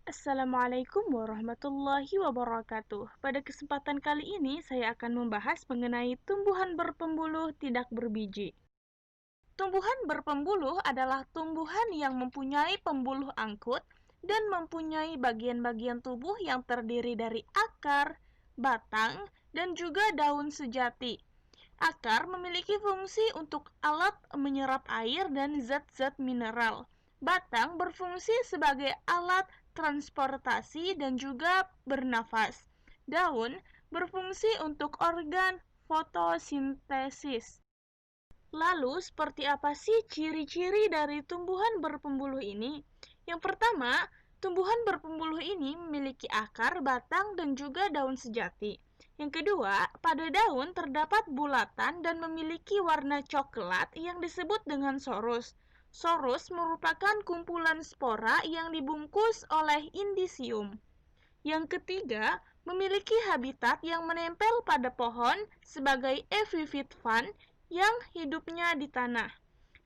Assalamualaikum warahmatullahi wabarakatuh. Pada kesempatan kali ini, saya akan membahas mengenai tumbuhan berpembuluh tidak berbiji. Tumbuhan berpembuluh adalah tumbuhan yang mempunyai pembuluh angkut dan mempunyai bagian-bagian tubuh yang terdiri dari akar, batang, dan juga daun sejati. Akar memiliki fungsi untuk alat menyerap air dan zat-zat mineral. Batang berfungsi sebagai alat transportasi dan juga bernafas. Daun berfungsi untuk organ fotosintesis. Lalu, seperti apa sih ciri-ciri dari tumbuhan berpembuluh ini? Yang pertama, tumbuhan berpembuluh ini memiliki akar, batang, dan juga daun sejati. Yang kedua, pada daun terdapat bulatan dan memiliki warna coklat yang disebut dengan sorus. Sorus merupakan kumpulan spora yang dibungkus oleh indisium. Yang ketiga, memiliki habitat yang menempel pada pohon sebagai epiphyt fan yang hidupnya di tanah.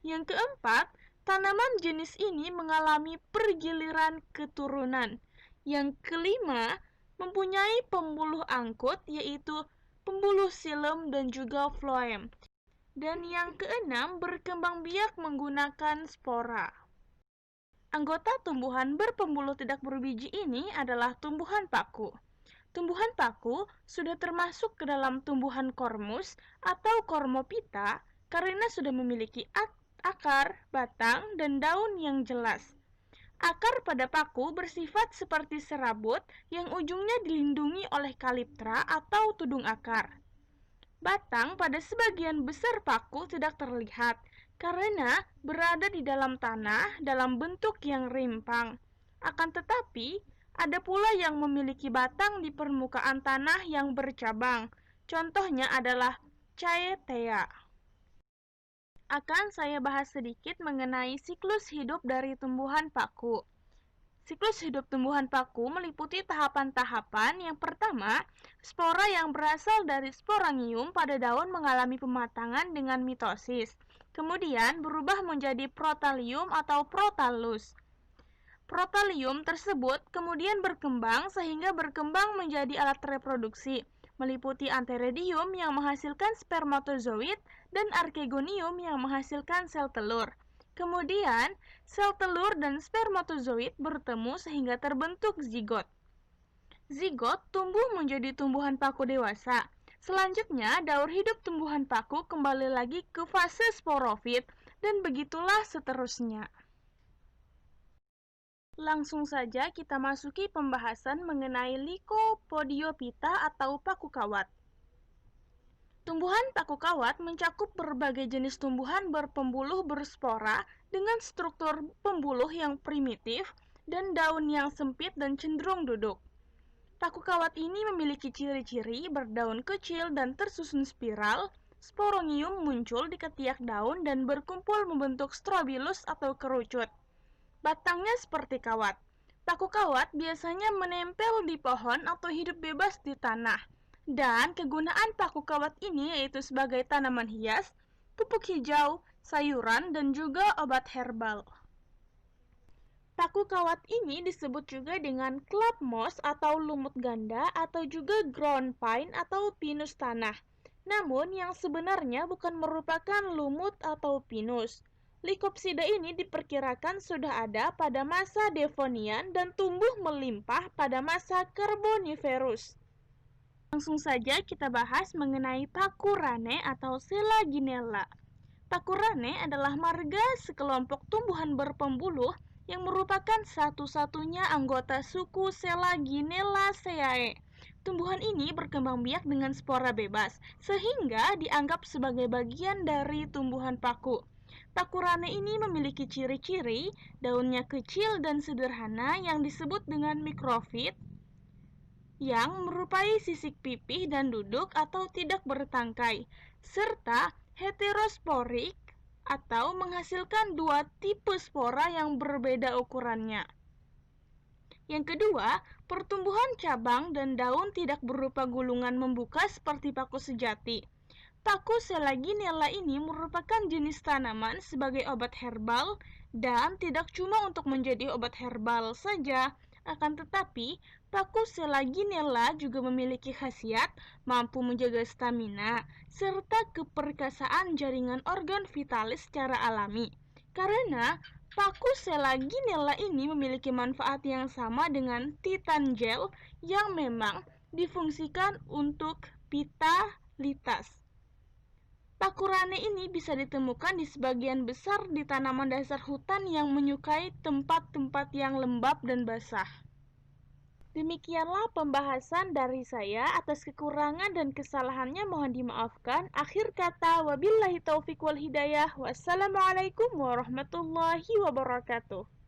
Yang keempat, tanaman jenis ini mengalami pergiliran keturunan. Yang kelima, mempunyai pembuluh angkut yaitu pembuluh xilem dan juga phloem. Dan yang keenam, berkembang biak menggunakan spora. Anggota tumbuhan berpembuluh tidak berbiji ini adalah tumbuhan paku. Tumbuhan paku sudah termasuk ke dalam tumbuhan kormus atau kormopita karena sudah memiliki akar, batang, dan daun yang jelas. Akar pada paku bersifat seperti serabut yang ujungnya dilindungi oleh kaliptra atau tudung akar. Batang pada sebagian besar paku tidak terlihat karena berada di dalam tanah dalam bentuk yang rimpang. Akan tetapi, ada pula yang memiliki batang di permukaan tanah yang bercabang. Contohnya adalah Chaetea. Akan saya bahas sedikit mengenai siklus hidup dari tumbuhan paku. Siklus hidup tumbuhan paku meliputi tahapan-tahapan. Yang pertama, spora yang berasal dari sporangium pada daun mengalami pematangan dengan mitosis. Kemudian berubah menjadi protalium atau protalus. Protalium tersebut kemudian berkembang sehingga berkembang menjadi alat reproduksi, meliputi antheridium yang menghasilkan spermatozoid dan archegonium yang menghasilkan sel telur. Kemudian, sel telur dan spermatozoid bertemu sehingga terbentuk zigot. Zigot tumbuh menjadi tumbuhan paku dewasa. Selanjutnya, daur hidup tumbuhan paku kembali lagi ke fase sporofit, dan begitulah seterusnya. Langsung saja kita masuki pembahasan mengenai Lycopodiophyta atau paku kawat. Tumbuhan paku kawat mencakup berbagai jenis tumbuhan berpembuluh berspora dengan struktur pembuluh yang primitif dan daun yang sempit dan cenderung duduk. Paku kawat ini memiliki ciri-ciri berdaun kecil dan tersusun spiral. Sporangium muncul di ketiak daun dan berkumpul membentuk strobilus atau kerucut. Batangnya seperti kawat. Paku kawat biasanya menempel di pohon atau hidup bebas di tanah. Dan kegunaan paku kawat ini yaitu sebagai tanaman hias, pupuk hijau, sayuran, dan juga obat herbal. Paku kawat ini disebut juga dengan club moss atau lumut ganda atau juga ground pine atau pinus tanah. Namun yang sebenarnya bukan merupakan lumut atau pinus. Lycopsida ini diperkirakan sudah ada pada masa Devonian dan tumbuh melimpah pada masa Carboniferous. Langsung saja kita bahas mengenai paku rane atau Selaginella. Paku rane adalah marga sekelompok tumbuhan berpembuluh yang merupakan satu-satunya anggota suku Selaginellaceae. Tumbuhan ini berkembang biak dengan spora bebas, sehingga dianggap sebagai bagian dari tumbuhan paku. Paku rane ini memiliki ciri-ciri daunnya kecil dan sederhana yang disebut dengan mikrofit, yang merupai sisik pipih dan duduk atau tidak bertangkai, serta heterosporik atau menghasilkan dua tipe spora yang berbeda ukurannya. Yang kedua, pertumbuhan cabang dan daun tidak berupa gulungan membuka seperti paku sejati. Paku Selaginella ini merupakan jenis tanaman sebagai obat herbal dan tidak cuma untuk menjadi obat herbal saja, Akan tetapi, Pacu selaginella juga memiliki khasiat mampu menjaga stamina serta keperkasaan jaringan organ vitalis secara alami. Karena Pacu selaginella ini memiliki manfaat yang sama dengan Titan gel yang memang difungsikan untuk vitalitas. Paku rane ini bisa ditemukan di sebagian besar di tanaman dasar hutan yang menyukai tempat-tempat yang lembab dan basah. Demikianlah pembahasan dari saya. Atas kekurangan dan kesalahannya mohon dimaafkan. Akhir kata, wabillahi taufiq wal hidayah. Wassalamualaikum warahmatullahi wabarakatuh.